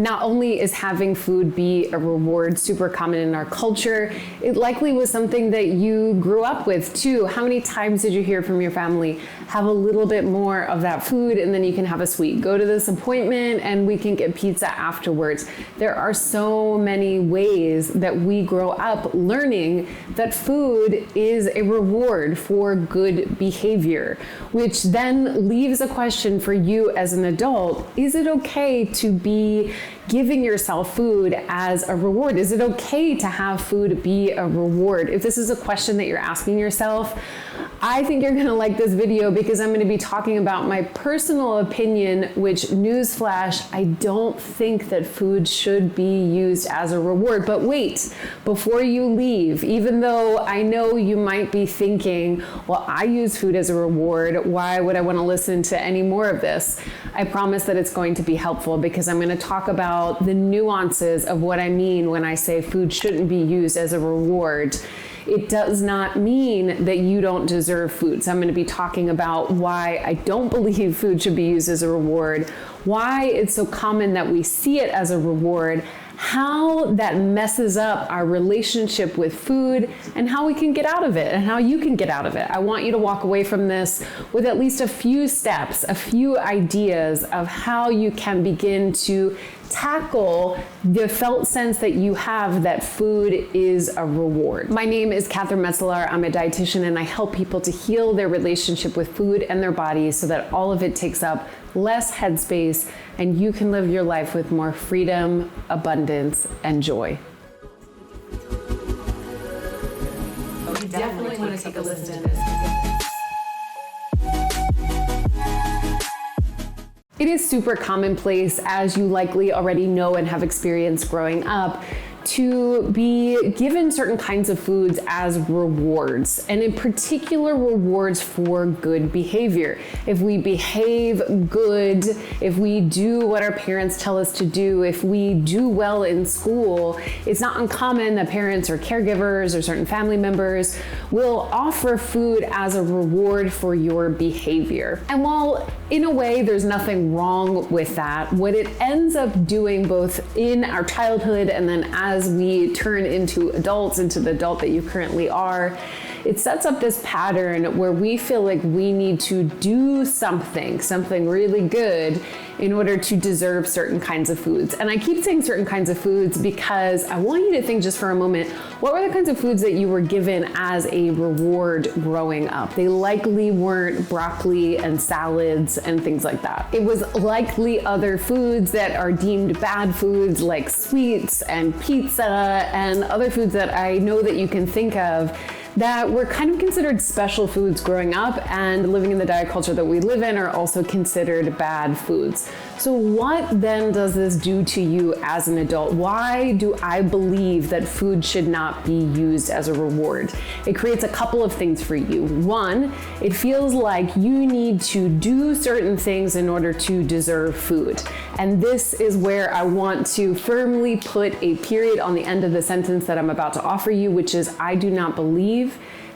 not only is having food be a reward super common in our culture, it likely was something that you grew up with too. How many times did you hear from your family, have a little bit more of that food and then you can have a sweet. Go to this appointment and we can get pizza afterwards. There are so many ways that we grow up learning that food is a reward for good behavior, which then leaves a question for you as an adult. Is it okay to be giving yourself food as a reward? Is it okay to have food be a reward? If this is a question that you're asking yourself, I think you're gonna like this video because I'm gonna be talking about my personal opinion, which, newsflash, I don't think that food should be used as a reward. But wait, before you leave, even though I know you might be thinking, well, I use food as a reward, why would I wanna listen to any more of this? I promise that it's going to be helpful because I'm gonna talk about the nuances of what I mean when I say food shouldn't be used as a reward. It does not mean that you don't deserve food. So I'm going to be talking about why I don't believe food should be used as a reward, why it's so common that we see it as a reward, how that messes up our relationship with food, and how we can get out of it and how you can get out of it. I want you to walk away from this with at least a few steps, a few ideas of how you can begin to tackle the felt sense that you have that food is a reward. My name is Catherine Metzler. I'm a dietitian and I help people to heal their relationship with food and their bodies so that all of it takes up less headspace and you can live your life with more freedom, abundance, and joy. You definitely want to take a listen to this. It is super commonplace, as you likely already know and have experienced growing up, to be given certain kinds of foods as rewards, and in particular rewards for good behavior. If we behave good, if we do what our parents tell us to do, if we do well in school, it's not uncommon that parents or caregivers or certain family members will offer food as a reward for your behavior. And while in a way there's nothing wrong with that, what it ends up doing both in our childhood and then as we turn into adults, into the adult that you currently are, it sets up this pattern where we feel like we need to do something really good in order to deserve certain kinds of foods. And I keep saying certain kinds of foods because I want you to think just for a moment, what were the kinds of foods that you were given as a reward growing up? They likely weren't broccoli and salads and things like that. It was likely other foods that are deemed bad foods like sweets and pizza and other foods that I know that you can think of that were kind of considered special foods growing up, and living in the diet culture that we live in are also considered bad foods. So what then does this do to you as an adult? Why do I believe that food should not be used as a reward? It creates a couple of things for you. One, it feels like you need to do certain things in order to deserve food. And this is where I want to firmly put a period on the end of the sentence that I'm about to offer you, which is I do not believe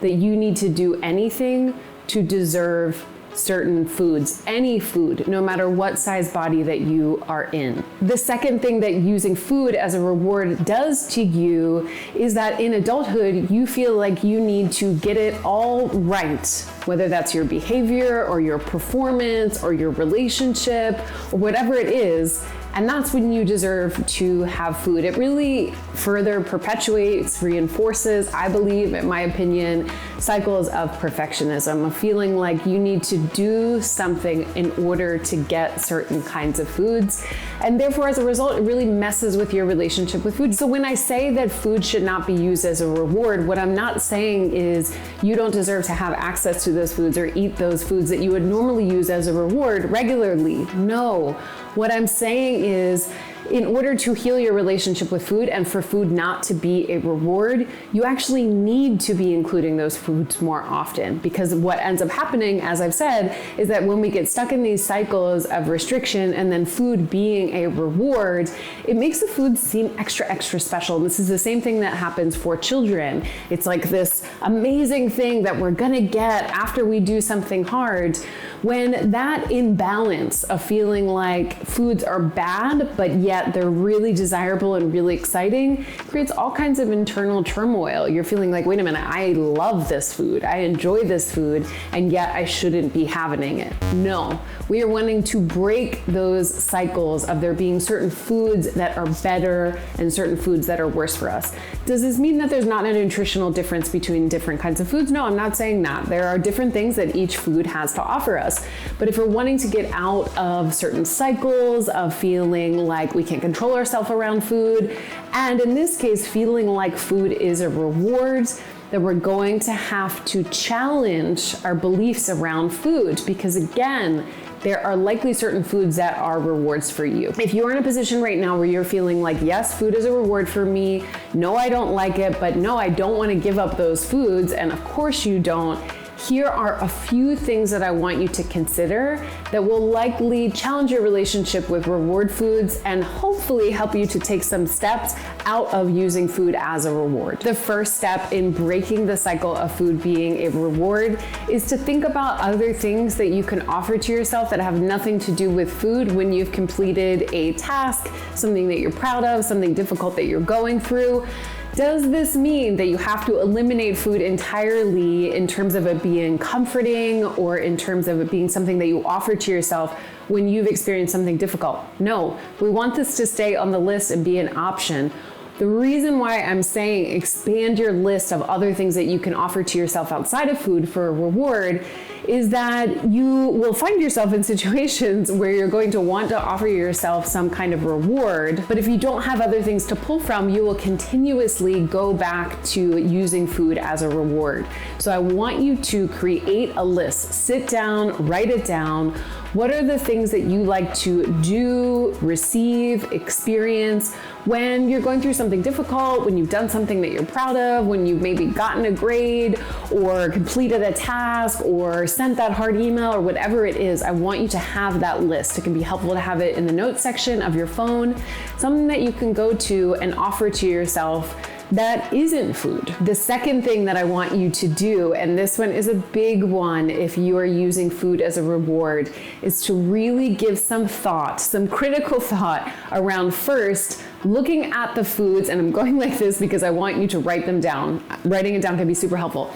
that you need to do anything to deserve certain foods, any food, no matter what size body that you are in. The second thing that using food as a reward does to you is that in adulthood, you feel like you need to get it all right, whether that's your behavior or your performance or your relationship or whatever it is. And that's when you deserve to have food. It really further perpetuates, reinforces, I believe, in my opinion, cycles of perfectionism, of feeling like you need to do something in order to get certain kinds of foods. And therefore, as a result, it really messes with your relationship with food. So when I say that food should not be used as a reward, what I'm not saying is you don't deserve to have access to those foods or eat those foods that you would normally use as a reward regularly. No. What I'm saying is, in order to heal your relationship with food and for food not to be a reward, you actually need to be including those foods more often. Because what ends up happening, as I've said, is that when we get stuck in these cycles of restriction and then food being a reward, it makes the food seem extra special. And this is the same thing that happens for children. It's like this amazing thing that we're gonna get after we do something hard. When that imbalance of feeling like foods are bad, but yet they're really desirable and really exciting, creates all kinds of internal turmoil. You're feeling like, wait a minute, I love this food, I enjoy this food, and yet I shouldn't be having it. No, we are wanting to break those cycles of there being certain foods that are better and certain foods that are worse for us. Does this mean that there's not a nutritional difference between different kinds of foods? No, I'm not saying that. There are different things that each food has to offer us. But if we're wanting to get out of certain cycles of feeling like we can't control ourselves around food, and in this case, feeling like food is a reward, that we're going to have to challenge our beliefs around food, because again, there are likely certain foods that are rewards for you. If you're in a position right now where you're feeling like, yes, food is a reward for me, no, I don't like it, but no, I don't want to give up those foods, and of course you don't, here are a few things that I want you to consider that will likely challenge your relationship with reward foods and hopefully help you to take some steps out of using food as a reward. The first step in breaking the cycle of food being a reward is to think about other things that you can offer to yourself that have nothing to do with food when you've completed a task, something that you're proud of, something difficult that you're going through. Does this mean that you have to eliminate food entirely in terms of it being comforting or in terms of it being something that you offer to yourself when you've experienced something difficult? No, we want this to stay on the list and be an option. The reason why I'm saying expand your list of other things that you can offer to yourself outside of food for a reward is that you will find yourself in situations where you're going to want to offer yourself some kind of reward, but if you don't have other things to pull from, you will continuously go back to using food as a reward. So I want you to create a list, sit down, write it down. What are the things that you like to do, receive, experience when you're going through something difficult, when you've done something that you're proud of, when you've maybe gotten a grade or completed a task or sent that hard email or whatever it is? I want you to have that list. It can be helpful to have it in the notes section of your phone, something that you can go to and offer to yourself that isn't food. The second thing that I want you to do, and this one is a big one if you are using food as a reward, is to really give some thought, some critical thought around first looking at the foods, and I'm going like this because I want you to write them down. Writing it down can be super helpful.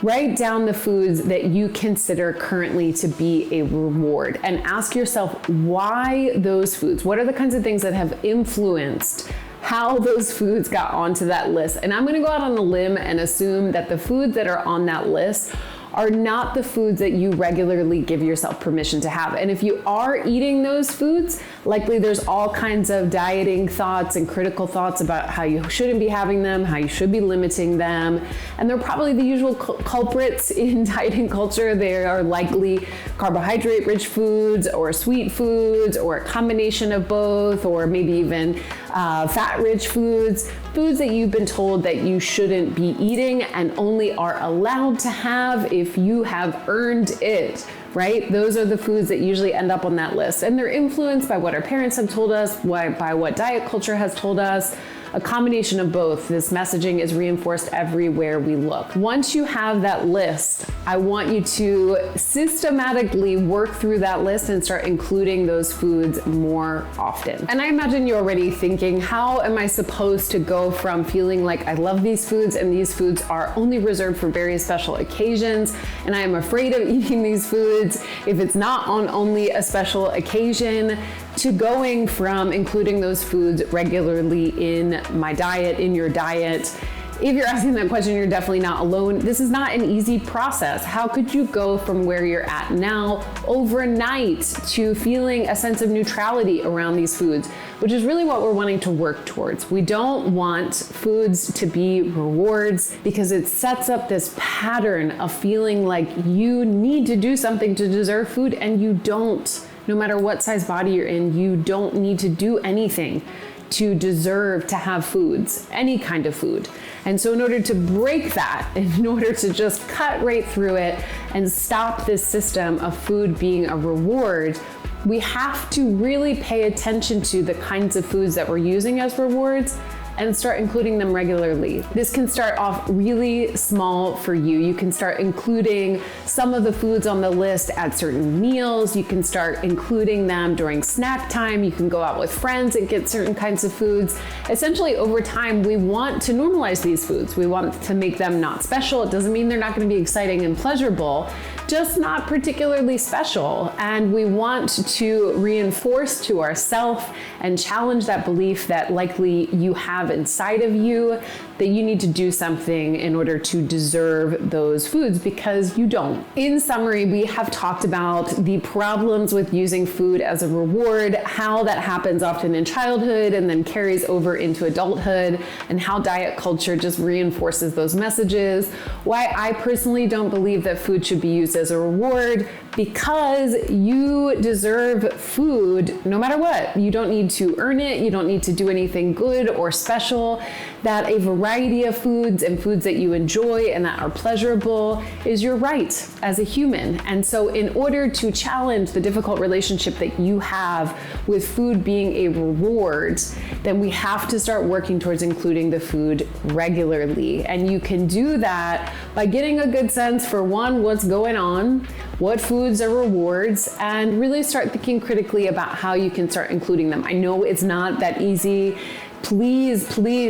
Write down the foods that you consider currently to be a reward and ask yourself why those foods. What are the kinds of things that have influenced how those foods got onto that list? And I'm gonna go out on a limb and assume that the foods that are on that list are not the foods that you regularly give yourself permission to have. And if you are eating those foods, likely there's all kinds of dieting thoughts and critical thoughts about how you shouldn't be having them, how you should be limiting them. And they're probably the usual culprits in dieting culture. They are likely carbohydrate-rich foods or sweet foods or a combination of both, or maybe even fat-rich foods, foods that you've been told that you shouldn't be eating and only are allowed to have if you have earned it, right? Those are the foods that usually end up on that list. And they're influenced by what our parents have told us, by what diet culture has told us, a combination of both. This messaging is reinforced everywhere we look. Once you have that list, I want you to systematically work through that list and start including those foods more often. And I imagine you're already thinking, how am I supposed to go from feeling like I love these foods and these foods are only reserved for very special occasions and I am afraid of eating these foods if it's not on only a special occasion, to going from including those foods regularly in my diet, in your diet? If you're asking that question, you're definitely not alone. This is not an easy process. How could you go from where you're at now overnight to feeling a sense of neutrality around these foods, which is really what we're wanting to work towards. We don't want foods to be rewards because it sets up this pattern of feeling like you need to do something to deserve food, and you don't. No matter what size body you're in, you don't need to do anything to deserve to have foods, any kind of food. And so in order to break that, in order to just cut right through it and stop this system of food being a reward, we have to really pay attention to the kinds of foods that we're using as rewards and start including them regularly. This can start off really small for you. You can start including some of the foods on the list at certain meals. You can start including them during snack time. You can go out with friends and get certain kinds of foods. Essentially, over time, we want to normalize these foods. We want to make them not special. It doesn't mean they're not going to be exciting and pleasurable, just not particularly special. And we want to reinforce to ourselves and challenge that belief that likely you have inside of you that you need to do something in order to deserve those foods, because you don't. In summary, we have talked about the problems with using food as a reward, how that happens often in childhood and then carries over into adulthood, and how diet culture just reinforces those messages. Why I personally don't believe that food should be used as a reward, because you deserve food no matter what. You don't need to earn it. You don't need to do anything good or special. That a variety of foods and foods that you enjoy and that are pleasurable is your right as a human. And so in order to challenge the difficult relationship that you have with food being a reward, then we have to start working towards including the food regularly. And you can do that by getting a good sense for, one, what's going on, what foods are rewards, and really start thinking critically about how you can start including them. I know it's not that easy. Please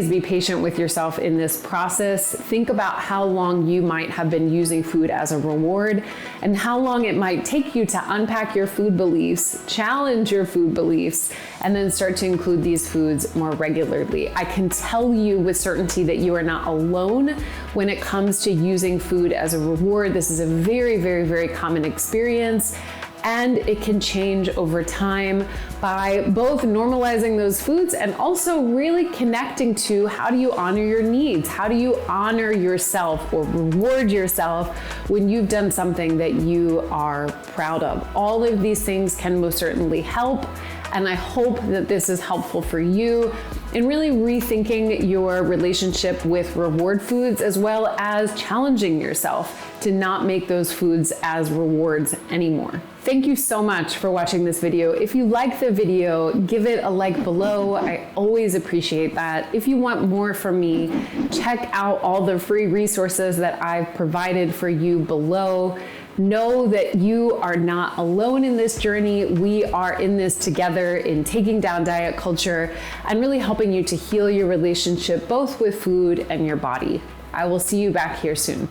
be patient with yourself in this process. Think about how long you might have been using food as a reward and how long it might take you to unpack your food beliefs, challenge your food beliefs, and then start to include these foods more regularly. I can tell you with certainty that you are not alone when it comes to using food as a reward. This is a very common experience. And it can change over time by both normalizing those foods and also really connecting to, how do you honor your needs? How do you honor yourself or reward yourself when you've done something that you are proud of? All of these things can most certainly help. And I hope that this is helpful for you in really rethinking your relationship with reward foods, as well as challenging yourself to not make those foods as rewards anymore. Thank you so much for watching this video. If you like the video, give it a like below. I always appreciate that. If you want more from me, check out all the free resources that I've provided for you below. Know that you are not alone in this journey. We are in this together in taking down diet culture and really helping you to heal your relationship both with food and your body. I will see you back here soon.